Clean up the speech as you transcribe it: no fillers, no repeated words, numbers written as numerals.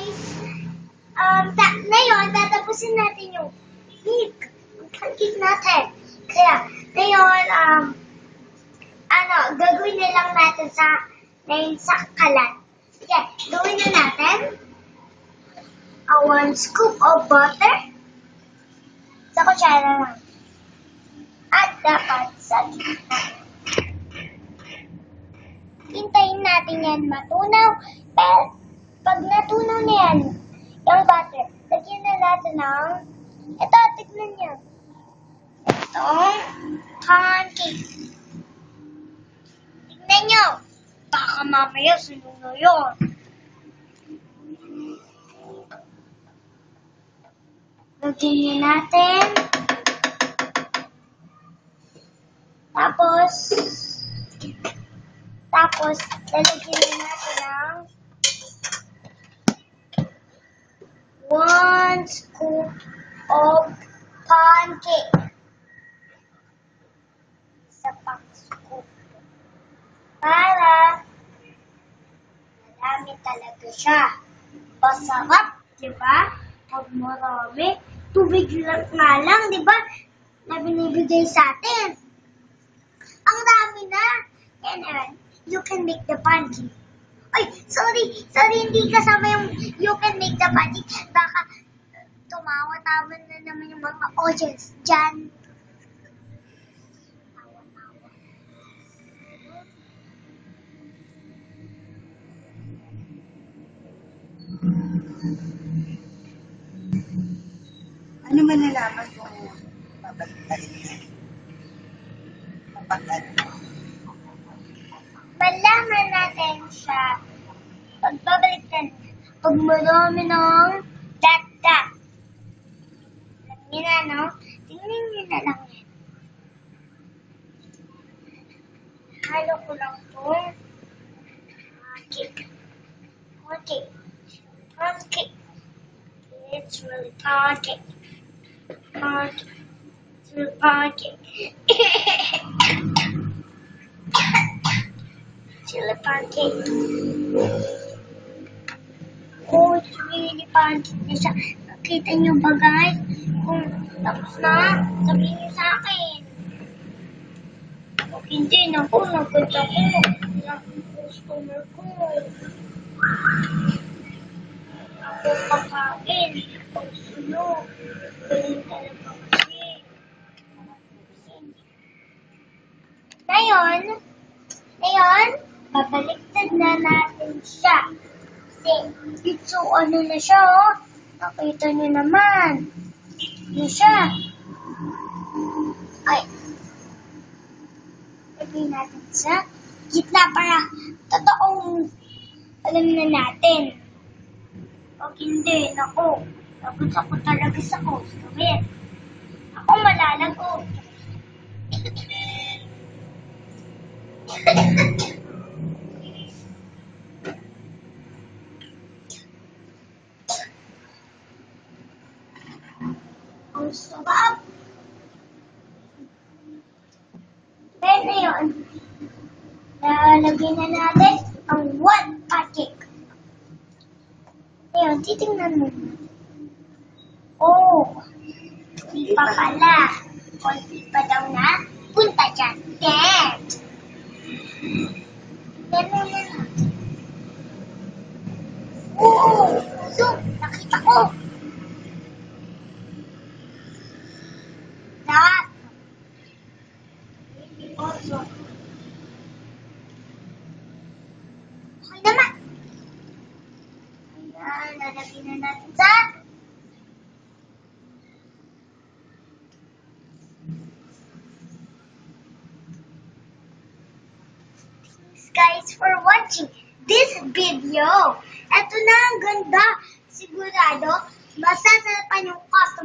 guys. Ngayon, tatapusin natin yung pancake natin. Kaya, ngayon, gagawin na lang natin sa kalan. Sige, gawin na natin. 1 scoop of butter. Sa kutsara lang. At dapat sa gitna. Hintayin natin yan matunaw. Pero, pag natunaw na yan, yung butter, lagyan na natin ng, ito, tignan nyo. Itong pancake. Tignan nyo. Baka mamaya sunog na yun. Lagyan natin. Tapos, lalagyan natin ng 1 scoop of pancake. Isa pang scoop. Para marami talaga siya. Masarap, di ba? Pag marami, tubig lang nga lang, di ba? Na binibigay sa atin. Ang dami na. And you can make the pancake. Ay, sorry, hindi kasama yung you can make the pancake. Baka tumawa-tawa na naman yung mga audience dyan. Ano man nalaman kung babalik-balik niya? Malaman natin siya pagbabalik natin pag marami ng dagdag. Alam niyo na, no? Tingnan niyo na lang yan. Halo ko lang ito. Pancake. It's really pancake. It's really pancake. Chili pancake. Oh, it's really pancake na siya. Nakita niyo ba, guys? Kung tapos na, sabihin niyo sa akin. Kung hindi, naku, nagpunta ko. Ilang customer ko. Ako kakain. Pag sunog. Galing talaga kasi. Ngayon, babaliktad na natin siya. Kasi, dito ano na siya, oh. Nakita niyo naman. Ano siya? Ay. Lagay natin sa gitna para totoong alam na natin. Pag hindi, naku. Lagot ako talaga sa customer. Ako malalago. Ang sarap. Then ngayon, lalagyan na natin ang 1 pancake. Ngayon, titingnan mo. Oh, hindi pa pala. Konti pa daw na. Punta dyan. Yan. Yan. Oh, so, nakita ko. That. Also. Okay naman. Ayan, lalagyan na natin sa guys for watching this video. Ito na ang ganda. Sigurado, masasarapan yung customer.